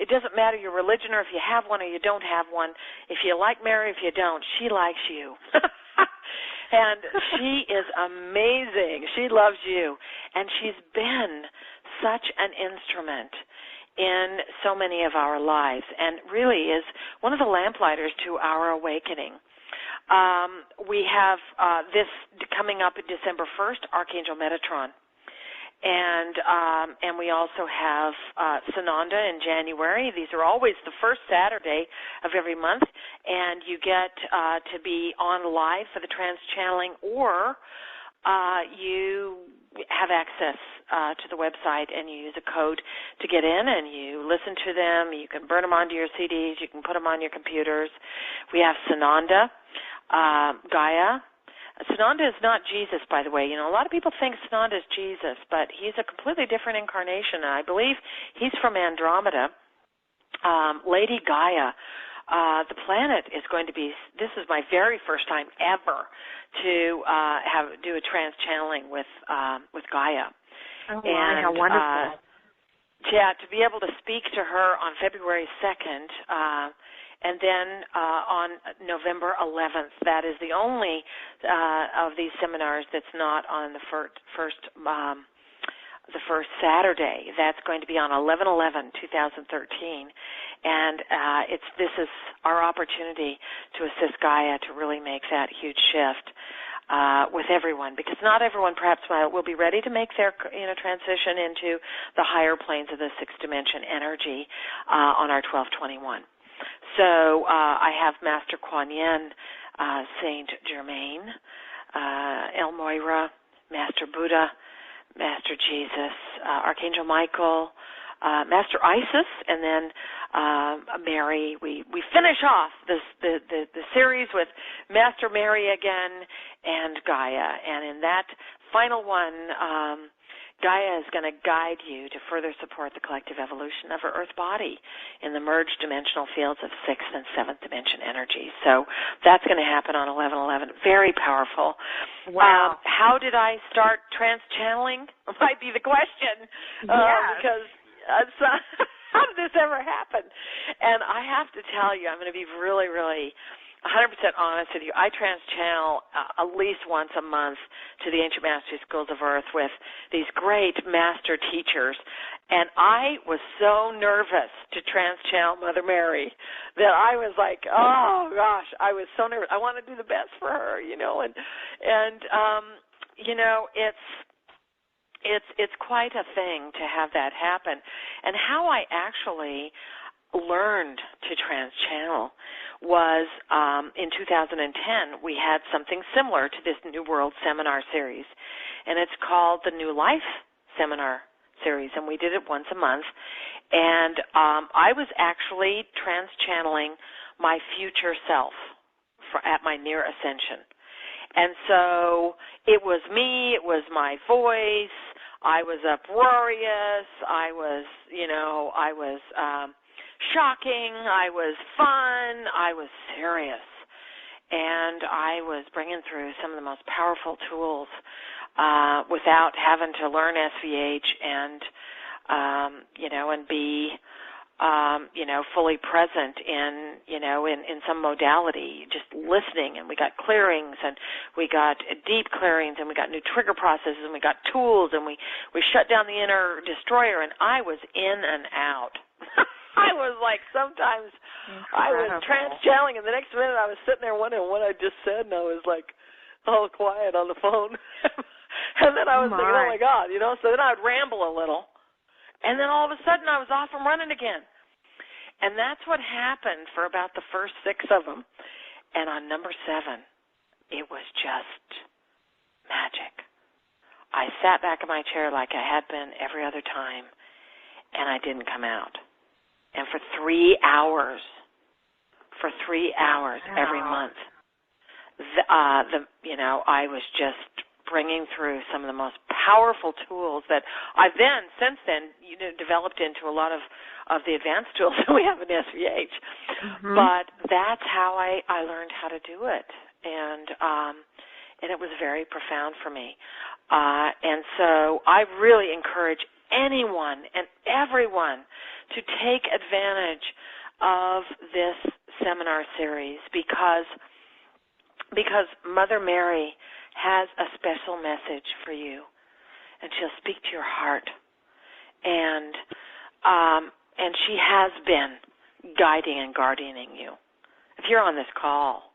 It doesn't matter your religion or if you have one or you don't have one. If you like Mary, if you don't, she likes you. And she is amazing. She loves you. And she's been such an instrument in so many of our lives and really is one of the lamplighters to our awakening. We have this coming up December 1st, Archangel Metatron. And we also have Sananda in January. These are always the first Saturday of every month, and you get to be on live for the trans-channeling, or you have access to the website and you use a code to get in and you listen to them. You can burn them onto your CDs. You can put them on your computers. We have Sananda, Gaia. Sananda is not Jesus, by the way. You know, a lot of people think Sananda is Jesus, but he's a completely different incarnation, and I believe he's from Andromeda. Lady Gaia, the planet is going to be, this is my very first time ever to do a trans-channeling with Gaia. Oh, and, how wonderful. Yeah, to be able to speak to her on February 2nd, and then on November 11th, that is the only of these seminars that's not on the first Saturday. That's going to be on 11/11/2013, and this is our opportunity to assist Gaia to really make that huge shift with everyone, because not everyone perhaps will be ready to make their transition into the higher planes of the sixth dimension energy on our 1221. So I have Master Kuan Yin, Saint Germain, El Moira, Master Buddha, Master Jesus, Archangel Michael, Master Isis, and then Mary. We finish off the series with Master Mary again and Gaia, and in that final one, Gaia is going to guide you to further support the collective evolution of her Earth body in the merged dimensional fields of 6th and 7th dimension energy. So that's going to happen on 11/11. Very powerful. Wow. How did I start trans-channeling? Might be the question. Yes. Because how did this ever happen? And I have to tell you, I'm going to be really, really 100% honest with you. I trans-channel at least once a month to the Ancient Mastery Schools of Earth with these great master teachers, and I was so nervous to trans-channel Mother Mary that I was like, oh gosh, I was so nervous. I want to do the best for her, and it's quite a thing to have that happen. And how I actually learned to trans-channel was in 2010 we had something similar to this New World Seminar series, and it's called the New Life Seminar series, and we did it once a month, and I was actually trans-channeling my future self at my near ascension. And so it was me, it was my voice, I was uproarious, I was shocking, I was fun, I was serious, and I was bringing through some of the most powerful tools without having to learn SVH and be fully present in some modality, just listening. And we got clearings, and we got deep clearings, and we got new trigger processes, and we got tools, and we shut down the inner destroyer, and I was in and out. I was like, sometimes I was trans-channeling, and the next minute I was sitting there wondering what I just said, and I was like all quiet on the phone. And then I was thinking, oh my God, so then I would ramble a little, and then all of a sudden I was off and running again. And that's what happened for about the first 6 of them. And on number 7, it was just magic. I sat back in my chair like I had been every other time, and I didn't come out. And for 3 hours, every month, I was just bringing through some of the most powerful tools that I've since then, developed into a lot of the advanced tools that we have in SVH. Mm-hmm. But that's how I learned how to do it, and it was very profound for me. And so I really encourage anyone and everyone to take advantage of this seminar series, because because Mother Mary has a special message for you, and she'll speak to your heart. And she has been guiding and guardianing you. If you're on this call,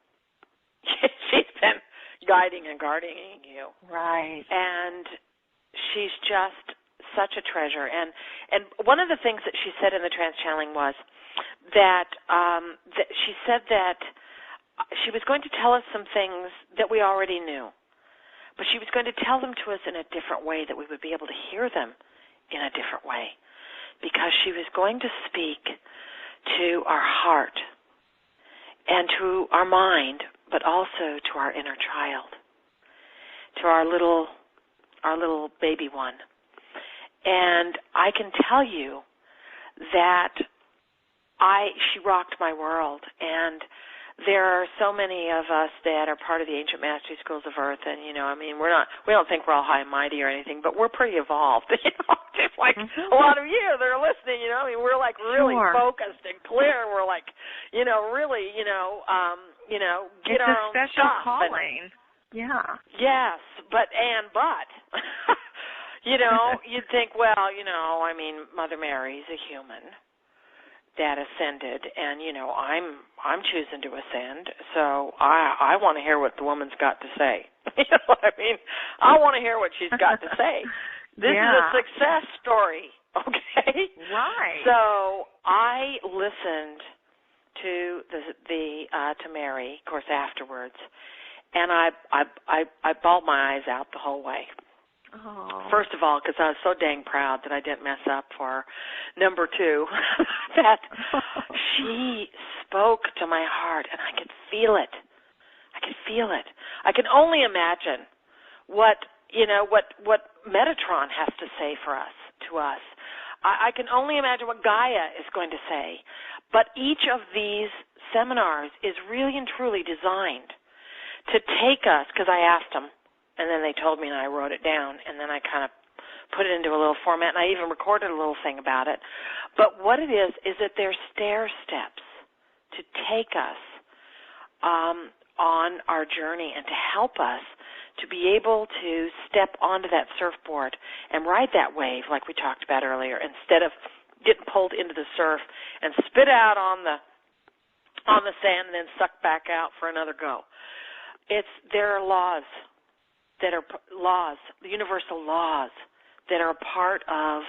she's been guiding and guardianing you. Right. And she's just such a treasure. And one of the things that she said in the trance channeling was that she said that she was going to tell us some things that we already knew, but she was going to tell them to us in a different way, that we would be able to hear them in a different way, because she was going to speak to our heart and to our mind, but also to our inner child, to our little baby one. And I can tell you that she rocked my world. And there are so many of us that are part of the Ancient Mastery Schools of Earth, and we don't think we're all high and mighty or anything, but we're pretty evolved. Just like a lot of you that are listening. We're like really focused and clear. We're like, really, get it's our own special stuff. calling. Yeah. Yes, but. You'd think, Mother Mary's a human that ascended, and I'm choosing to ascend, so I want to hear what the woman's got to say. You know what I mean? I want to hear what she's got to say. This is a success story, okay? Right. So I listened to to Mary, of course, afterwards, and I bawled my eyes out the whole way. Oh. First of all, because I was so dang proud that I didn't mess up for number 2, that she spoke to my heart, and I could feel it. I can only imagine what Metatron has to say to us. I can only imagine what Gaia is going to say. But each of these seminars is really and truly designed to take us, because I asked them, and then they told me, and I wrote it down, and then I kind of put it into a little format, and I even recorded a little thing about it. But what it is that they're stair steps to take us on our journey and to help us to be able to step onto that surfboard and ride that wave like we talked about earlier, instead of getting pulled into the surf and spit out on the sand and then sucked back out for another go. There are laws, the universal laws that are a part of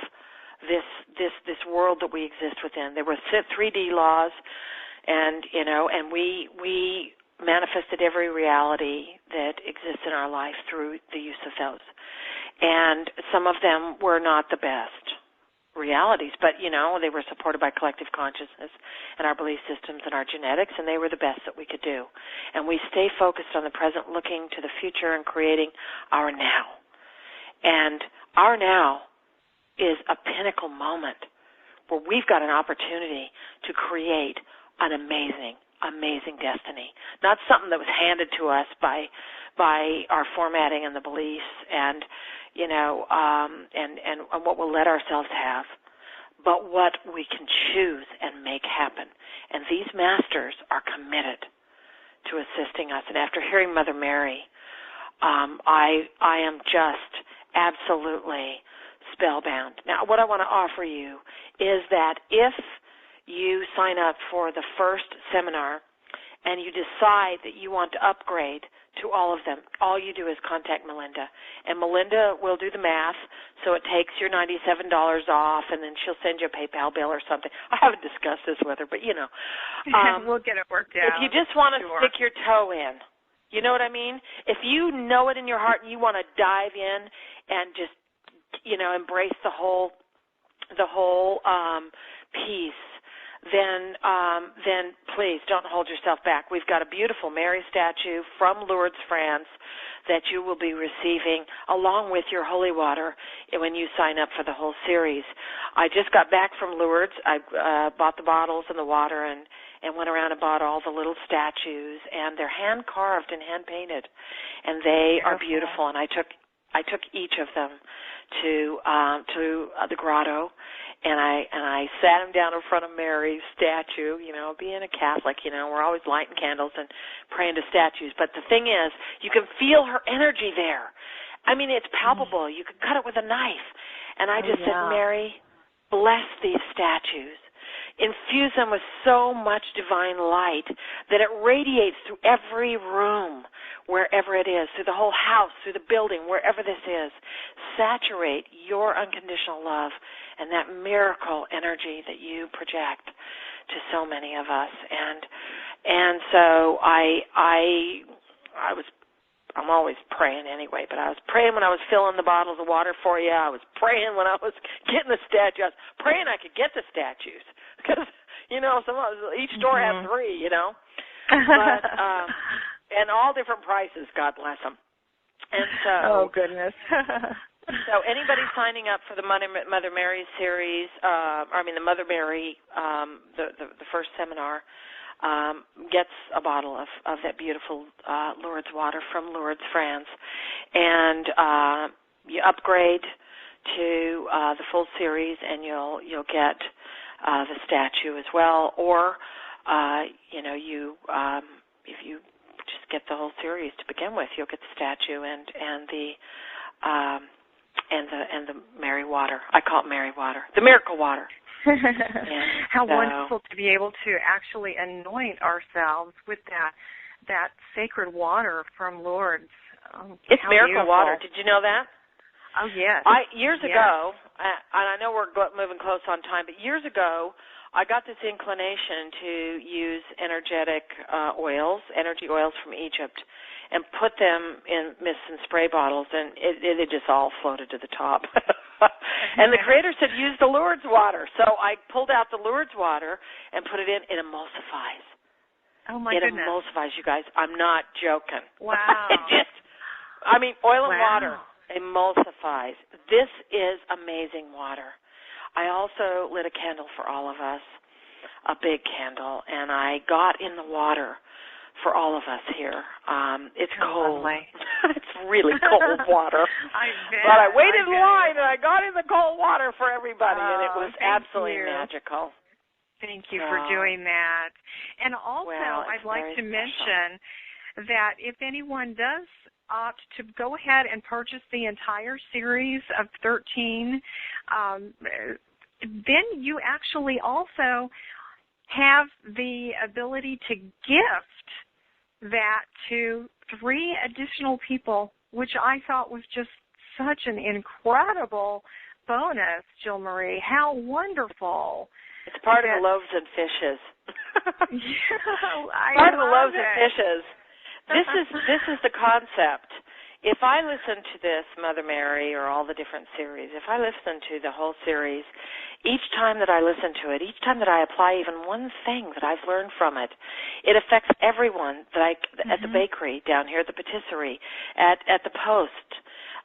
this world that we exist within. There were 3D laws, and we manifested every reality that exists in our life through the use of those. And some of them were not the best realities, but they were supported by collective consciousness and our belief systems and our genetics, and they were the best that we could do. And we stay focused on the present, looking to the future and creating our now. And our now is a pinnacle moment where we've got an opportunity to create an amazing destiny. Not something that was handed to us by our formatting and the beliefs and what we'll let ourselves have, but what we can choose and make happen. And these masters are committed to assisting us. And after hearing Mother Mary, I am just absolutely spellbound. Now, what I want to offer you is that if you sign up for the first seminar and you decide that you want to upgrade to all of them, all you do is contact Melinda. And Melinda will do the math, so it takes your $97 off, and then she'll send you a PayPal bill or something. I haven't discussed this with her, but we'll get it worked out. If you just want to stick your toe in, you know what I mean? If you know it in your heart and you want to dive in and just, embrace the whole piece, then please don't hold yourself back. We've got a beautiful Mary statue from Lourdes, France, that you will be receiving along with your holy water when you sign up for the whole series. I just got back from Lourdes. I bought the bottles and the water and went around and bought all the little statues, and they're hand-carved and hand-painted, and they are beautiful. And I took each of them to the grotto, and I sat him down in front of Mary's statue, being a Catholic, we're always lighting candles and praying to statues. But the thing is, you can feel her energy there. I mean, it's palpable. You can cut it with a knife. And I just said, Mary, bless these statues. Infuse them with so much divine light that it radiates through every room, wherever it is, through the whole house, through the building, wherever this is. Saturate your unconditional love and that miracle energy that you project to so many of us. And so I'm always praying anyway, but I was praying when I was filling the bottles of water for you. I was praying when I was getting the statue. I was praying I could get the statues because, each store has 3, But, and all different prices, God bless them. And so. Oh, goodness. So anybody signing up for the Mother Mary series, the Mother Mary, the first seminar, gets a bottle of that beautiful Lourdes water from Lourdes, France, and you upgrade to the full series, and you'll get the statue as well. Or if you just get the whole series to begin with, you'll get the statue and the Mary water. I call it Mary water, the miracle water. How wonderful to be able to actually anoint ourselves with that sacred water from Lourdes. It's miracle beautiful. water. Did you know that? Oh, yes. Years ago, and I know we're moving close on time, but years ago, I got this inclination to use energy oils from Egypt, and put them in mist and spray bottles, and it just all floated to the top. And the Creator said, use the Lourdes water. So I pulled out the Lourdes water and put it in. It emulsifies. Oh, my goodness. It emulsifies, you guys. I'm not joking. Wow. Oil and water emulsifies. This is amazing water. I also lit a candle for all of us, a big candle, and I got in the water for all of us here. It's cold. It's really cold water. But I waited in line, and I got in the cold water for everybody, and it was absolutely magical. Thank you for doing that. And also, I'd like to mention that if anyone does opt to go ahead and purchase the entire series of 13, then you actually also have the ability to gift that to 3 additional people, which I thought was just such an incredible bonus, Jill Marie. How wonderful. It's part of the loaves and fishes. Part of the loaves and fishes. This is the concept. If I listen to this Mother Mary or all the different series, if I listen to the whole series, each time that I listen to it, each time that I apply even one thing that I've learned from it, it affects everyone at the bakery down here, at the patisserie, at the post,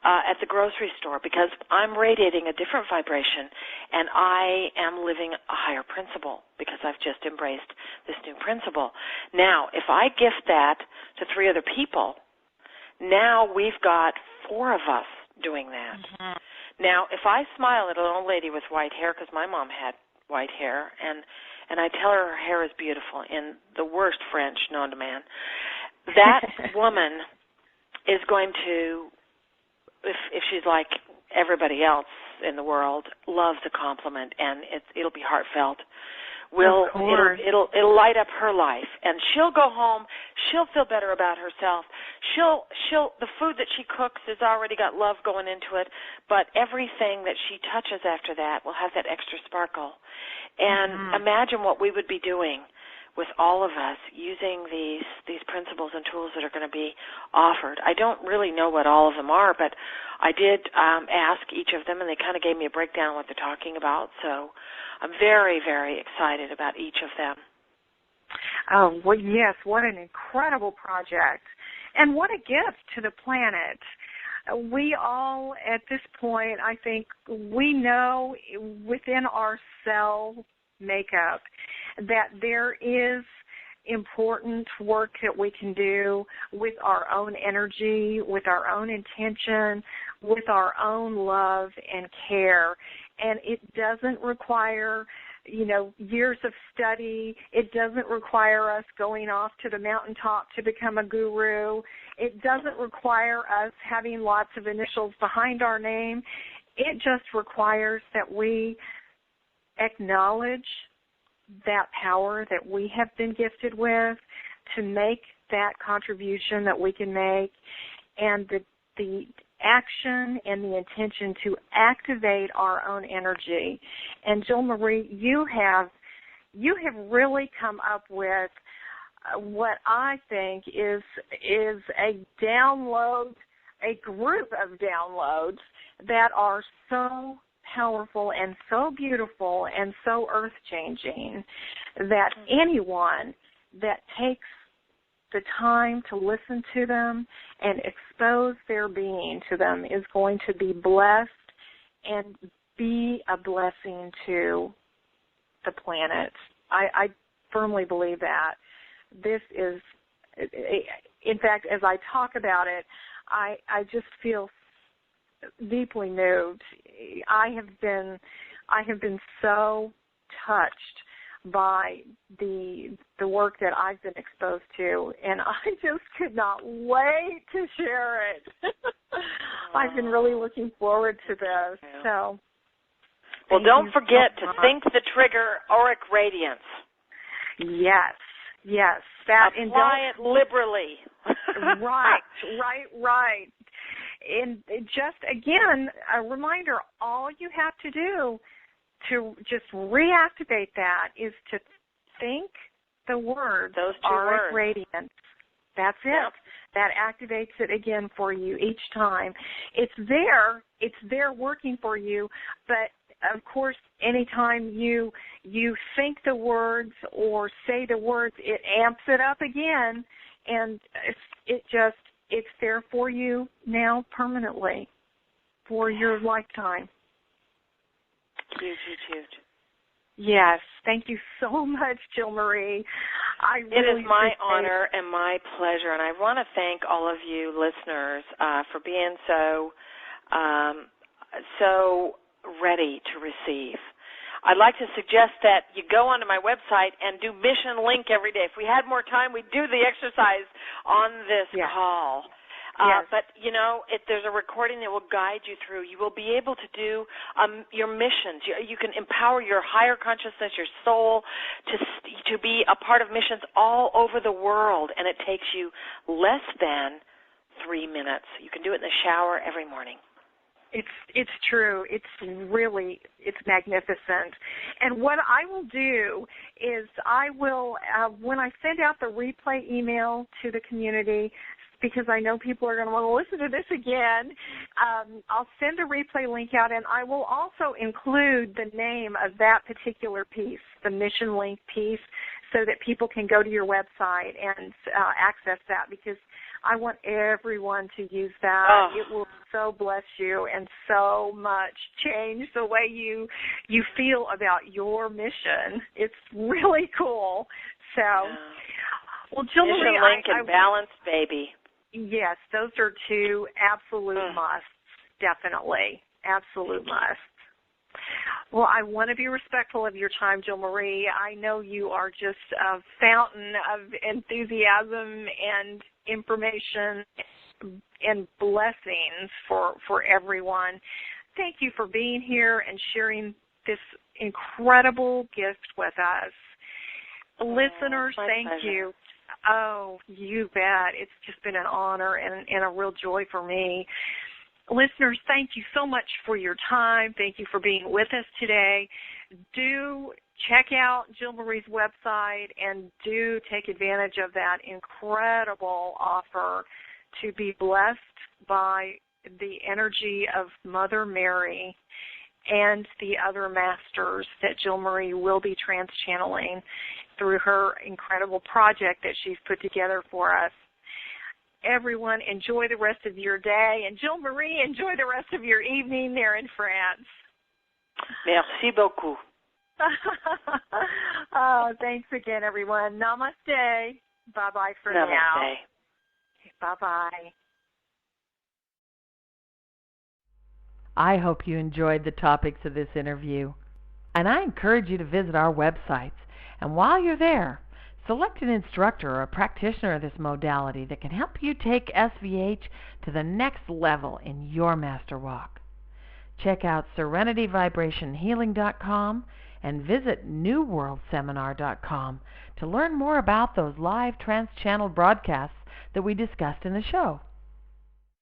at the grocery store, because I'm radiating a different vibration, and I am living a higher principle because I've just embraced this new principle. Now, if I gift that to 3 other people, now we've got 4 of us doing that. Mm-hmm. Now, if I smile at an old lady with white hair, because my mom had white hair, and I tell her hair is beautiful in the worst French known to man, that woman is going to, if she's like everybody else in the world, loves a compliment, and it'll be heartfelt. It'll light up her life, and she'll go home. She'll feel better about herself. The food that she cooks has already got love going into it, but everything that she touches after that will have that extra sparkle. And imagine what we would be doing with all of us using these principles and tools that are going to be offered. I don't really know what all of them are, but I did ask each of them, and they kind of gave me a breakdown of what they're talking about. So I'm very, very excited about each of them. Oh, well, yes, what an incredible project. And what a gift to the planet. We all, at this point, I think we know within our cell makeup that there is important work that we can do with our own energy, with our own intention, with our own love and care. and it doesn't require, years of study. It doesn't require us going off to the mountaintop to become a guru. It doesn't require us having lots of initials behind our name. It just requires that we acknowledge that power that we have been gifted with to make that contribution that we can make, and the action and the intention to activate our own energy. And Jill Marie, you have really come up with what I think is a group of downloads that are so powerful and so beautiful and so earth-changing that anyone that takes the time to listen to them and expose their being to them is going to be blessed and be a blessing to the planet. I firmly believe that. This is, in fact, as I talk about it, I just feel deeply moved. I have been so touched by the work that I've been exposed to, and I just could not wait to share it. I've been really looking forward to this. So, well, don't forget to think the trigger auric radiance. Yes. Apply it liberally. Right. And just, again, a reminder, all you have to do to just reactivate that is to think the words, those two auric words. Radiance. That's it. Yep. That activates it again for you each time. It's there working for you, but of course, anytime you think the words or say the words, it amps it up again, and it's there for you now permanently for your lifetime. Huge. Yes. Thank you so much, Jill Marie. It is my honor and my pleasure, and I want to thank all of you listeners for being so ready to receive. I'd like to suggest that you go onto my website and do Mission Link every day. If we had more time, we'd do the exercise on this call. Yes. But, if there's a recording that will guide you through, you will be able to do your missions. You can empower your higher consciousness, your soul, to be a part of missions all over the world, and it takes you less than 3 minutes. You can do it in the shower every morning. It's true. It's magnificent. And what I will do is I will, when I send out the replay email to the community, because I know people are going to want to listen to this again, I'll send a replay link out, and I will also include the name of that particular piece, the Mission Link piece, so that people can go to your website and access that, because I want everyone to use that. Oh. It will so bless you and so much change the way you feel about your mission. It's really cool. So, well, Jill Marie, Mission Link and Balance, baby. Yes, those are two absolute musts, definitely. Absolute musts. Well, I want to be respectful of your time, Jill Marie. I know you are just a fountain of enthusiasm and information and blessings for everyone. Thank you for being here and sharing this incredible gift with us. Listeners, thank you. Oh, you bet. It's just been an honor and a real joy for me. Listeners, thank you so much for your time. Thank you for being with us today. Do check out Jill Marie's website and do take advantage of that incredible offer to be blessed by the energy of Mother Mary and the other masters that Jill Marie will be trans-channeling through her incredible project that she's put together for us. Everyone, enjoy the rest of your day. And Jill Marie, enjoy the rest of your evening there in France. Merci beaucoup. Oh, thanks again, everyone. Namaste. Bye-bye for now. Namaste. Bye-bye. I hope you enjoyed the topics of this interview. And I encourage you to visit our websites. And while you're there, select an instructor or a practitioner of this modality that can help you take SVH to the next level in your master walk. Check out SerenityVibrationHealing.com and visit NewWorldSeminar.com to learn more about those live trans-channel broadcasts that we discussed in the show.